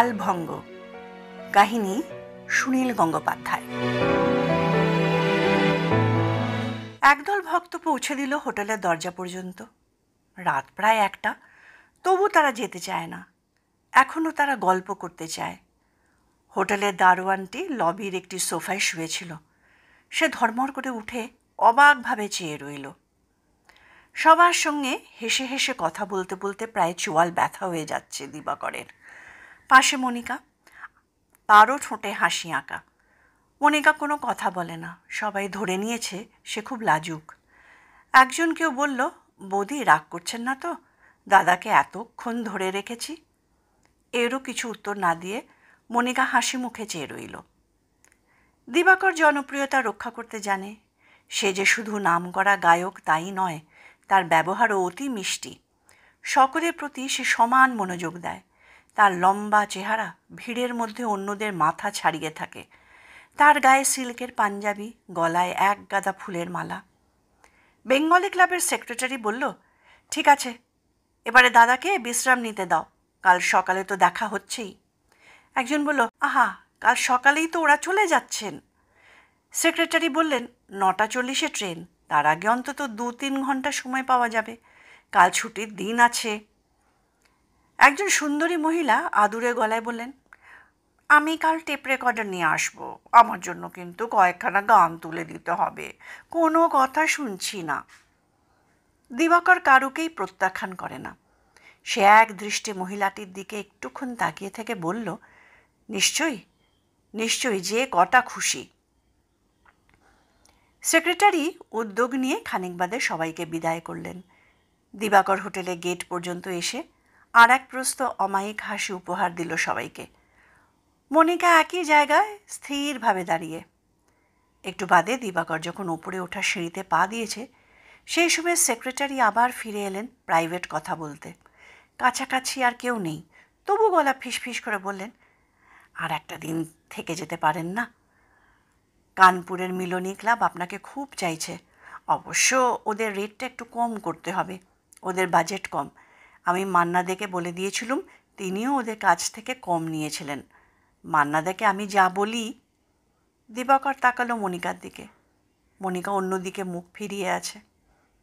কালভঙ্গ। কাহিনী সুনীল গঙ্গোপাধ্যায়। একদল ভক্ত পৌঁছে দিল হোটেলের দরজা পর্যন্ত। রাত প্রায় 1টা, তবু তারা যেতে চায় না। এখনও তারা গল্প করতে চায়। হোটেলের দারোয়ানটি লবির একটি সোফায় শুয়েছিল। সে ধর্মড় করে উঠে অবাকভাবে চেয়ে রইল। সবার সঙ্গে হেসে হেসে কথা বলতে বলতে প্রায় চোয়াল ব্যথা হয়ে যাচ্ছে দিবাকরের। পাশে মনিকা, তারও ঠোঁটে হাসি আঁকা। মনিকা কোনো কথা বলে না, সবাই ধরে নিয়েছে সে খুব লাজুক। একজন কেউ বলল, বৌদি রাগ করছেন না তো, দাদাকে এতক্ষণ ধরে রেখেছি। এরও কিছু উত্তর না দিয়ে মনিকা হাসি মুখে চেয়ে রইল। দিবাকর জনপ্রিয়তা রক্ষা করতে জানে। সে যে শুধু নামকরা গায়ক তাই নয়, তার ব্যবহারও অতি মিষ্টি। সকলের প্রতি সে সমান মনোযোগ দেয়। তার লম্বা চেহারা ভিড়ের মধ্যে অন্যদের মাথা ছাড়িয়ে থাকে। তার গায়ে সিল্কের পাঞ্জাবি, গলায় এক গাদা ফুলের মালা। বেঙ্গলি ক্লাবের সেক্রেটারি বলল, ঠিক আছে, এবারে দাদাকে বিশ্রাম নিতে দাও, কাল সকালে তো দেখা হচ্ছেই। একজন বলল, আহা, কাল সকালেই তো ওরা চলে যাচ্ছেন। সেক্রেটারি বললেন, 9টা 40-এ ট্রেন, তার আগে অন্তত 2-3 ঘন্টা সময় পাওয়া যাবে, কাল ছুটির দিন আছে। একজন সুন্দরী মহিলা আদুরে গলায় বললেন, আমি কাল টেপ রেকর্ডার নিয়ে আসবো, আমার জন্য কিন্তু কয়েকখানা গান তুলে দিতে হবে, কোনো কথা শুনছি না। দিবাকর কারুকেই প্রত্যাখ্যান করে না। সে এক দৃষ্টে মহিলাটির দিকে একটুক্ষণ তাকিয়ে থেকে বলল, নিশ্চয়ই নিশ্চয়ই, যে কটা খুশি। সেক্রেটারি উদ্যোগ নিয়ে খানিক বাদে সবাইকে বিদায় করলেন। দিবাকর হোটেলে গেট পর্যন্ত এসে আর এক প্রস্ত অমায়িক হাসি উপহার দিল সবাইকে। মনিকা একই জায়গায় স্থিরভাবে দাঁড়িয়ে। একটু বাদে দিবাকর যখন ওপরে ওঠার সিঁড়িতে পা দিয়েছে, সেই সময় সেক্রেটারি আবার ফিরে এলেন প্রাইভেট কথা বলতে। কাছাকাছি আর কেউ নেই, তবু গলা ফিসফিস করে বললেন, আর একটা দিন থেকে যেতে পারেন না? কানপুরের মিলনী ক্লাব আপনাকে খুব চাইছে। অবশ্য ওদের রেটটা একটু কম করতে হবে, ওদের বাজেট কম। আমি মান্নাদেকে বলে দিয়েছিলুম, তিনিও ওদের কাছ থেকে কম নিয়েছিলেন। মান্নাদাকে আমি যা বলি। দিবাকর তাকালো মনিকার দিকে। মনিকা অন্যদিকে মুখ ফিরিয়ে আছে।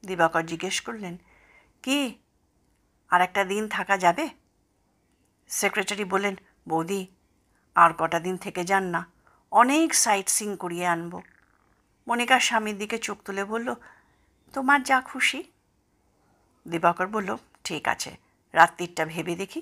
দিবাকর জিজ্ঞেস করলেন, কি আর একটা দিন থাকা যাবে? সেক্রেটারি বললেন, বৌদি আর কটা দিন থেকে যান না, অনেক সাইট সিং করিয়ে আনবো। মনিকার স্বামীর দিকে চোখ তুলে বলল, তোমার যা খুশি। দিবাকর বলল, ঠিক আছে, রাত্রিটা ভেবে দেখি,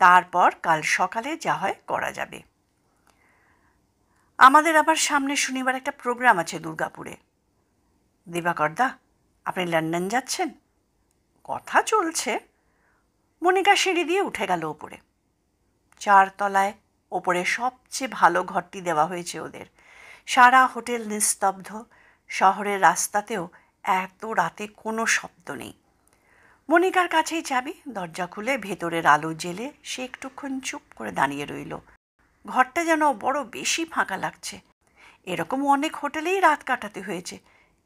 তারপর কাল সকালে যা হয় করা যাবে। আমাদের আবার সামনে শনিবার একটা প্রোগ্রাম আছে দুর্গাপুরে। দিবাকর দা, আপনি লন্ডন যাচ্ছেন? কথা চলছে। মনিকা সিঁড়ি দিয়ে উঠে গেল ওপরে। 4 তলায় ওপরে সবচেয়ে ভালো ঘরটি দেওয়া হয়েছে ওদের। সারা হোটেল নিস্তব্ধ। শহরের রাস্তাতেও এত রাতে কোনো শব্দ নেই। মনিকার কাছেই চাবি, দরজা খুলে ভেতরের আলো জ্বেলে সে একটুক্ষণ চুপ করে দাঁড়িয়ে রইল। ঘরটা যেন বড় বেশি ফাঁকা লাগছে। এরকম অনেক হোটেলেই রাত কাটাতে হয়েছে,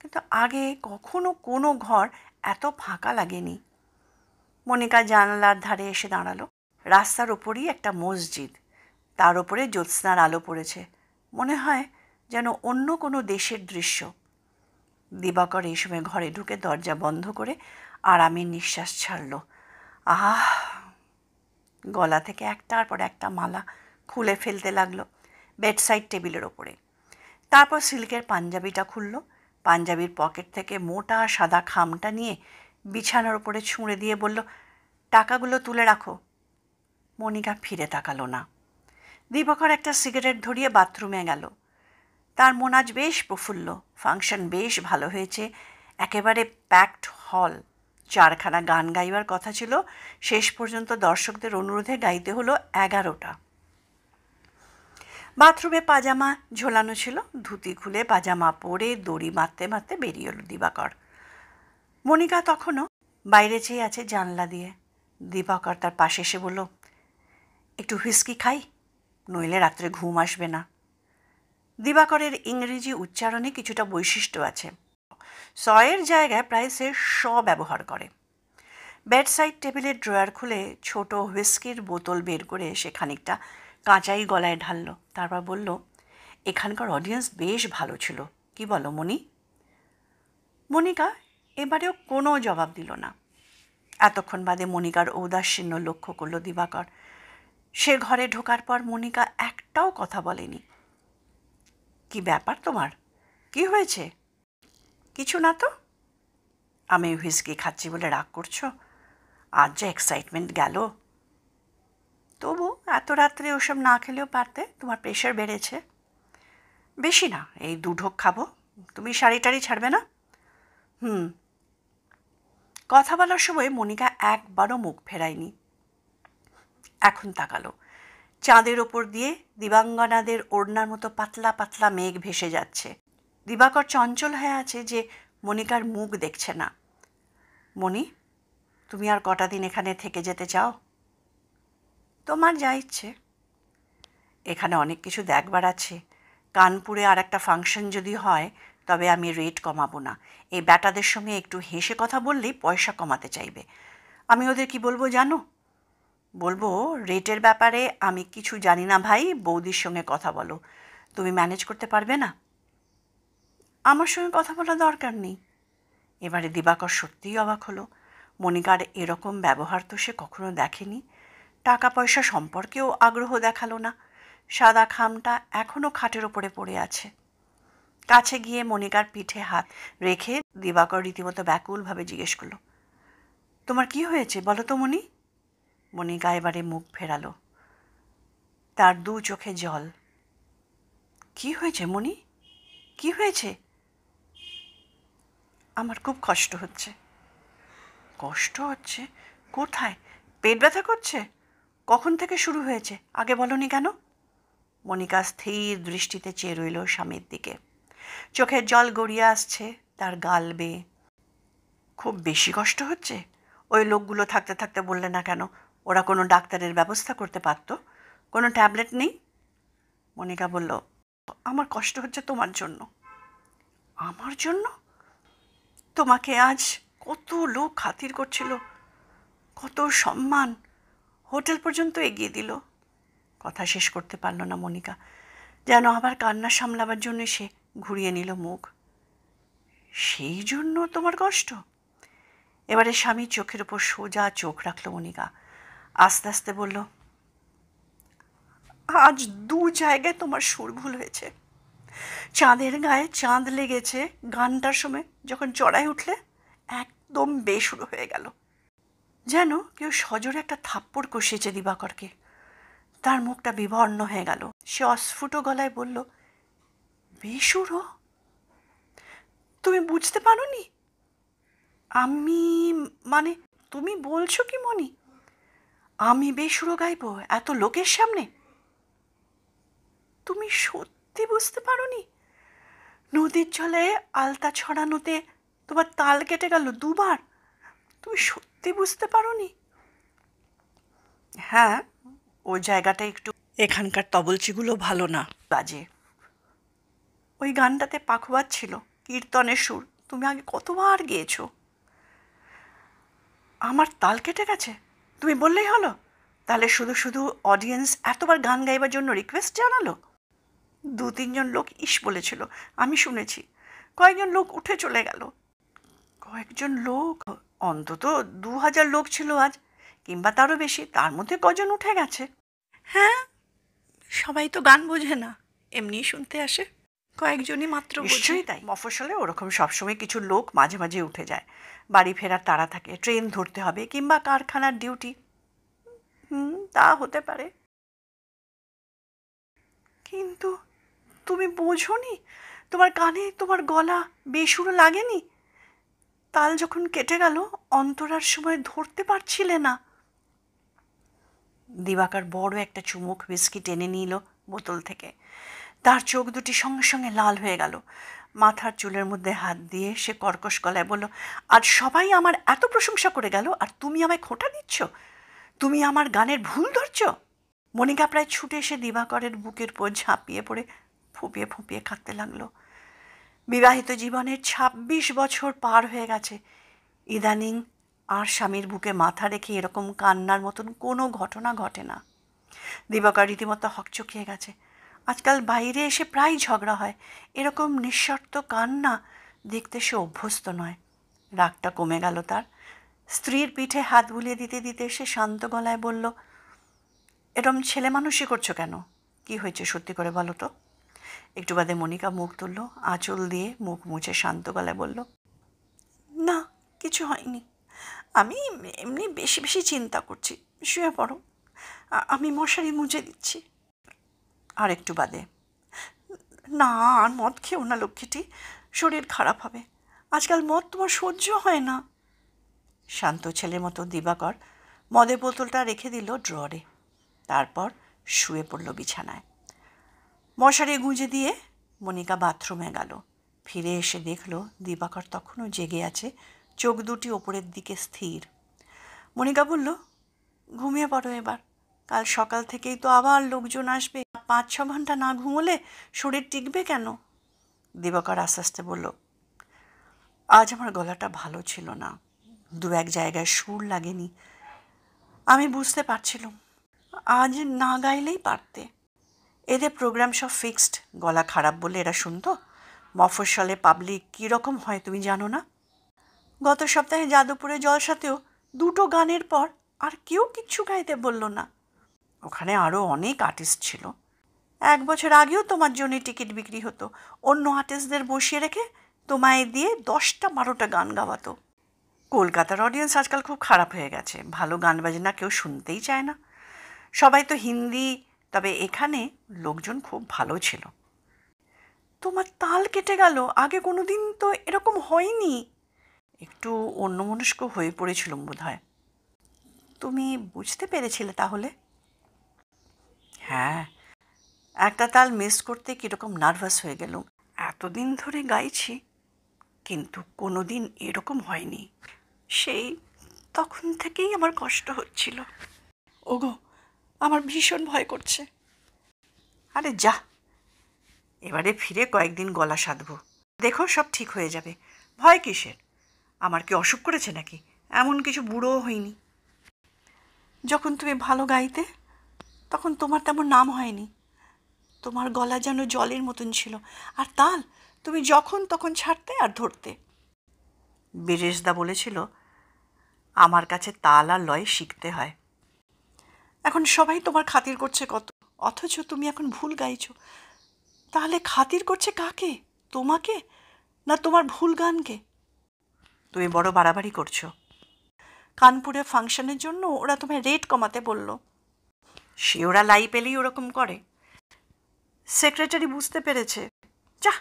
কিন্তু আগে কখনো কোনো ঘর এত ফাঁকা লাগেনি। মনিকা জানালার ধারে এসে দাঁড়ালো। রাস্তার ওপরই একটা মসজিদ, তার ওপরে জ্যোৎস্নার আলো পড়েছে। মনে হয় যেন অন্য কোনো দেশের দৃশ্য। দিবাকর এই সময় ঘরে ঢুকে দরজা বন্ধ করে আরামের নিঃশ্বাস ছাড়ল। আহ! গলা থেকে একটার পর একটা মালা খুলে ফেলতে লাগলো বেডসাইড টেবিলের ওপরে। তারপর সিল্কের পাঞ্জাবিটা খুলল। পাঞ্জাবির পকেট থেকে মোটা সাদা খামটা নিয়ে বিছানার ওপরে ছুঁড়ে দিয়ে বলল, টাকাগুলো তুলে রাখো। মনিকা ফিরে তাকালো না। দিবাকর একটা সিগারেট ধরিয়ে বাথরুমে গেল। তার মন আজ বেশ প্রফুল্ল। ফাংশন বেশ ভালো হয়েছে, একেবারে প্যাকড হল। 4খানা গান গাইবার কথা ছিল, শেষ পর্যন্ত দর্শকদের অনুরোধে গাইতে হলো 11টা। বাথরুমে পাজামা ঝোলানো ছিল। ধুতি খুলে পাজামা পরে দড়ি মারতে মারতে বেরিয়ে এলো দিবাকর। মনিকা তখনও বাইরে চেয়ে আছে জানলা দিয়ে। দিবাকর তার পাশে এসে বলল, একটু হুইস্কি খাই, নইলে রাত্রে ঘুম আসবে না। দিবাকরের ইংরেজি উচ্চারণে কিছুটা বৈশিষ্ট্য আছে। সয়ের জায়গায় প্রায় সে স ব্যবহার করে। বেড সাইড টেবিলের ড্রয়ার খুলে ছোট হুইস্কির বোতল বের করে সে খানিকটা কাঁচাই গলায় ঢালল। তারপর বলল, এখানকার অডিয়েন্স বেশ ভালো ছিল, কি বলো মণি? মনিকা এবারেও কোনো জবাব দিল না। এতক্ষণ বাদে মনিকার ঔদাসীন্য লক্ষ্য করল দিবাকর। সে ঘরে ঢোকার পর মনিকা একটাও কথা বলেনি। কি ব্যাপার তোমার? কি হয়েছে? কিছু না তো। আমি হুইস্কি খাচ্ছি বলে রাগ করছো? আজ যে এক্সাইটমেন্ট গেল। তবু এত রাত্রে ওসব না খেলেও পারতে, তোমার প্রেশার বেড়েছে। বেশি না, এই 2 ঢোক খাবো। তুমি শাড়ি টাড়ি ছাড়বে না? কথা বলার সময় মনিকা একবারও মুখ ফেরায়নি। এখন তাকালো। চাঁদের ওপর দিয়ে দিবাঙ্গনাদের ওড়নার মতো পাতলা পাতলা মেঘ ভেসে যাচ্ছে। দিবাকর চঞ্চল হয়ে আছে যে মনিকার মুখ দেখছে না। মণি, তুমি আর কটা দিন এখানে থেকে যেতে চাও? তোমার যা ইচ্ছে। এখানে অনেক কিছু দেখবার আছে। কানপুরে আর একটা ফাংশন যদি হয় তবে আমি রেট কমাবো না। এই ব্যাটাদের সঙ্গে একটু হেসে কথা বললেই পয়সা কমাতে চাইবে। আমি ওদের কি বলবো জানো? বলবো, রেটের ব্যাপারে আমি কিছু জানি না ভাই, বৌদির সঙ্গে কথা বলো। তুমি ম্যানেজ করতে পারবে না? আমার সঙ্গে কথা বলা দরকার নেই। এবারে দিবাকর সত্যিই অবাক হলো। মনিকার এরকম ব্যবহার তো সে কখনো দেখেনি। টাকা পয়সা সম্পর্কেও আগ্রহ দেখালো না। সাদা খামটা এখনও খাটের ওপরে পড়ে আছে। কাছে গিয়ে মনিকার পিঠে হাত রেখে দিবাকর রীতিমতো ব্যাকুলভাবে জিজ্ঞেস করলো, তোমার কি হয়েছে বলো তো মণি? মনিকা এবারে মুখ ফেরালো। তার 2 চোখে জল। কি হয়েছে মণি? কি হয়েছে? আমার খুব কষ্ট হচ্ছে। কষ্ট হচ্ছে? কোথায়? পেট ব্যথা করছে? কখন থেকে শুরু হয়েছে? আগে বলনি কেন? মনিকা স্থির দৃষ্টিতে চেয়ে রইল স্বামীর দিকে। চোখের জল গড়িয়ে আসছে তার গাল বেয়ে। খুব বেশি কষ্ট হচ্ছে? ওই লোকগুলো থাকতে থাকতে বললে না কেন? ওরা কোনো ডাক্তারের ব্যবস্থা করতে পারত। কোনো ট্যাবলেট নেই? মনিকা বলল, আমার কষ্ট হচ্ছে তোমার জন্য। আমার জন্য? তোমাকে আজ কত লোক খাতির করছিল, কত সম্মান, হোটেল পর্যন্ত এগিয়ে দিল। কথা শেষ করতে পারল না মনিকা। যেন আবার কান্না সামলাবার জন্য সে ঘুরিয়ে নিল মুখ। সেই জন্য তোমার কষ্ট? এবারে স্বামীর চোখের ওপর সোজা চোখ রাখল মনিকা। আস্তে আস্তে বলল, আজ 2 জায়গায় তোমার সুর ভুল হয়েছে। চাঁদের গায়ে চাঁদ লেগেছে গানটার সময় যখন চড়াই উঠলে একদম বেসুরো হয়ে গেল। যেন কেউ সজোরে একটা থাপ্পড় কষিয়েছে দিবাকরকে। তার মুখটা বিবর্ণ হয়ে গেল। সে অস্ফুট গলায় বলল, বেসুরো? তুমি বুঝতে পারোনি? আমি মানে তুমি বলছো কি মনি? আমি বেসুরো গাইবো এত লোকের সামনে? তুমি সত্যি বুঝতে পারোনি? নদীর জলে আলতা ছড়ানোতে তোমার তাল কেটে গেল 2 বার। তুমি সত্যি বুঝতে পারোনি? হ্যাঁ, ওই জায়গাটা একটু, এখানকার তবলচিগুলো ভালো না, বাজে। ওই গানটাতে পাখোয়াজ ছিল, কীর্তনের সুর। তুমি আগে কতবার গেয়েছো। আমার তাল কেটে গেছে তুমি বললেই হলো? তাহলে শুধু শুধু অডিয়েন্স এতবার গান গাইবার জন্য রিকোয়েস্ট জানালো? 2-3 জন লোক ইস বলেছিল, আমি শুনেছি। কয়েকজন লোক উঠে চলে গেল। কয়েকজন লোক? অন্তত 2000 লোক ছিল আজ, কিংবা তারও বেশি। তার মধ্যে কজন উঠে গেছে? হ্যাঁ, সবাই তো গান বোঝে না, এমনি শুনতে আসে। কয়েকজনই মাত্র বোঝে। নিশ্চয়ই তাই। মফস্বলে ওরকম সবসময় কিছু লোক মাঝে মাঝে উঠে যায়। বাড়ি ফেরার তাড়া থাকে, ট্রেন ধরতে হবে, কিংবা কারখানার ডিউটি। তা হতে পারে। কিন্তু তুমি বোঝোনি? তোমার কানে তোমার গলা বেসুরো লাগেনি? তাল যখন কেটে গেল অন্তরার সময় ধরতে পারছিলে না। দিবাকর বড় একটা চুমুক হুইস্কি টেনে নিল বোতল থেকে। তার চোখ দুটি সঙ্গে সঙ্গে লাল হয়ে গেল। মাথার চুলের মধ্যে হাত দিয়ে সে কর্কশ গলায় বলল, আজ সবাই আমার এত প্রশংসা করে গেল আর তুমি আমায় খোঁটা দিচ্ছ? তুমি আমার গানের ভুল ধরছ? মনিকা প্রায় ছুটে এসে দিবাকরের বুকের উপর ঝাঁপিয়ে পড়ে ফুঁপিয়ে ফুঁপিয়ে কাঁদতে লাগলো। বিবাহিত জীবনের 26 বছর পার হয়ে গেছে। ইদানিং আর স্বামীর বুকে মাথা রেখে এরকম কান্নার মতন কোনো ঘটনা ঘটে না। দিবাকর রীতিমতো হকচকিয়ে গেছে। আজকাল বাইরে এসে প্রায় ঝগড়া হয়, এরকম নিঃশর্ত কান্না দেখতে সে অভ্যস্ত নয়। রাগটা কমে গেল তার। স্ত্রীর পিঠে হাত বুলিয়ে দিতে দিতে সে শান্ত গলায় বলল, এরম ছেলে মানুষই করছো কেন? কি হয়েছে সত্যি করে বলো তো? একটু বাদে মনিকা মুখ তুলল, আঁচল দিয়ে মুখ মুছে শান্ত গলায় বলল, না কিছু হয়নি, আমি এমনি বেশি বেশি চিন্তা করছি। শুয়ে পড়ো, আমি মশারি মুছে দিচ্ছি। আর একটু বাদে, না আর মদ খেও না লক্ষ্মীটি, শরীর খারাপ হবে। আজকাল মদ তোমার সহ্য হয় না। শান্ত ছেলের মতো দিবাকর মদের বোতলটা রেখে দিল ড্রয়ারে। তারপর শুয়ে পড়ল বিছানায়। মশারি গুঁজে দিয়ে মনিকা বাথরুমে গেল। ফিরে এসে দেখল দিবাকর তখনও জেগে আছে, চোখ দুটি ওপরের দিকে স্থির। মনিকা বলল, ঘুমিয়ে পড়ো এবার, কাল সকাল থেকেই তো আবার লোকজন আসবে। 5-6 ঘন্টা না ঘুমোলে শরীর টিকবে কেন? দিবাকর আস্তে আস্তে বলল, আজ আমার গলাটা ভালো ছিল না, 2-1 জায়গায় সুর লাগেনি। আমি বুঝতে পারছিলাম আজ না গাইলেই পারতে। এদের প্রোগ্রাম সব ফিক্সড, গলা খারাপ বলে এরা শুনতো? মফস্বলে পাবলিক কীরকম হয় তুমি জানো না? গত সপ্তাহে যাদবপুরে জলসাতেও 2টো গানের পর আর কেউ কিচ্ছু গাইতে বলল না। ওখানে আরও অনেক আর্টিস্ট ছিল। 1 বছর আগেও তোমার জন্য টিকিট বিক্রি হতো, অন্য আর্টিস্টদের বসিয়ে রেখে তোমায় দিয়ে 10টা-12টা গান গাওয়াতো। কলকাতার অডিয়েন্স আজকাল খুব খারাপ হয়ে গেছে, ভালো গান বাজনা কেউ শুনতেই চায় না, সবাই তো হিন্দি। তবে এখানে লোকজন খুব ভালো ছিল। তোমার তাল কেটে গেল, আগে কোনো দিন তো এরকম হয়নি। একটু অন্যমনস্ক হয়ে পড়েছিলাম বোধহয়। তুমি বুঝতে পেরেছিলে তাহলে? হ্যাঁ, একটা তাল মিস করতে কীরকম নার্ভাস হয়ে গেলুম। এতদিন ধরে গাইছি, কিন্তু কোনো দিন এরকম হয়নি। সেই তখন থেকেই আমার কষ্ট হচ্ছিল। ওগো, আমার ভীষণ ভয় করছে। আরে যা, এবারে ফিরে কয়েকদিন গলা সাধবো, দেখো সব ঠিক হয়ে যাবে। ভয় কিসের? আমার কি অসুখ করেছে নাকি? এমন কিছু বুড়োও হইনি। যখন তুমি ভালো গাইতে তখন তোমার তেমন নাম হয়নি। তোমার গলা যেন জলের মতন ছিল, আর তাল তুমি যখন তখন ছাড়তে আর ধরতে। বীরেশদা বলেছিল আমার কাছে তাল আর লয় শিখতে হয়। এখন সবাই তোমার খাতির করছে কত, অথচ তুমি এখন ভুল গাইছো। তাহলে খাতির করছে কাকে? তোমাকে না তোমার ভুল গানকে? তুমি বড় বাড়াবাড়ি করছো। কানপুরে ফাংশনের জন্য ওরা তোমায় রেট কমাতে বলল। সে ওরা লাই পেলেই ওরকম করে। সেক্রেটারি বুঝতে পেরেছে। যা,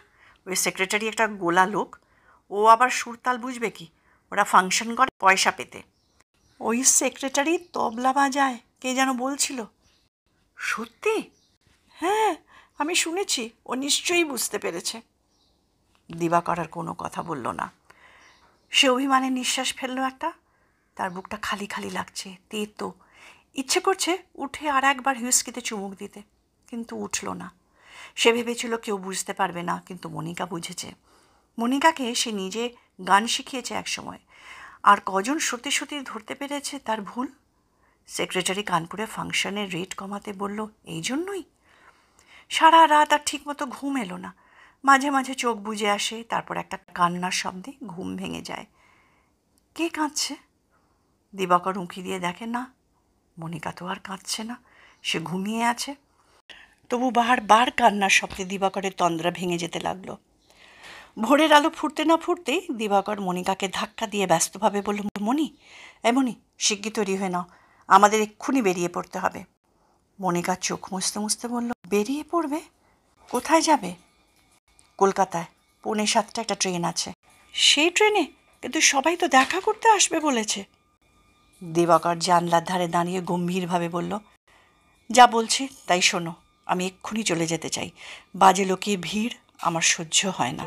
ওই সেক্রেটারি একটা গোলা লোক, ও আবার সুরতাল বুঝবে কি? ওরা ফাংশন করে পয়সা পেতে। ওই সেক্রেটারি তবলা বাজায়, কে যেন বলছিল। সত্যি? হ্যাঁ, আমি শুনেছি। ও নিশ্চয়ই বুঝতে পেরেছে। দিবাকর আর কোনো কথা বলল না। সে অভিমানে নিঃশ্বাস ফেলল একটা। তার বুকটা খালি খালি লাগছে, তেতো। ইচ্ছে করছে উঠে আর একবার হুইস্কিতে চুমুক দিতে, কিন্তু উঠল না। সে ভেবেছিল কেউ বুঝতে পারবে না, কিন্তু মনিকা বুঝেছে। মনিকাকে সে নিজে গান শিখিয়েছে একসময়, আর কজন সত্যি সত্যি ধরতে পেরেছে তার ভুল। সেক্রেটারি কানপুরে ফাংশনের রেট কমাতে বলল এই জন্যই। সারা রাত আর ঠিকমতো ঘুম এলো না। মাঝে মাঝে চোখ বুজে আসে, তারপর একটা কান্নার শব্দে ঘুম ভেঙে যায়। কে কাঁদছে? দিবাকর উঁকি দিয়ে দেখে না, মনিকা তো আর কাঁদছে না, সে ঘুমিয়ে আছে। তবু বারবার কান্নার শব্দে দিবাকরের তন্দ্রা ভেঙে যেতে লাগলো। ভোরের আলো ফুটতে না ফুটতেই দিবাকর মনিকাকে ধাক্কা দিয়ে ব্যস্তভাবে বলল, মনি, এমনি শিগগির তৈরি হয়ে নাও, আমাদের এক্ষুনি বেরিয়ে পড়তে হবে। মনিকা চোখ মুছতে মুছতে বলল, বেরিয়ে পড়বে? কোথায় যাবে? কলকাতায় 6:45 একটা ট্রেন আছে। সেই ট্রেনে? কিন্তু সবাই তো দেখা করতে আসবে বলেছে। দিবাকর জানলার ধারে দাঁড়িয়ে গম্ভীরভাবে বলল, যা বলছি তাই শোনো, আমি এক্ষুনি চলে যেতে চাই। বাজে লোকের ভিড় আমার সহ্য হয় না।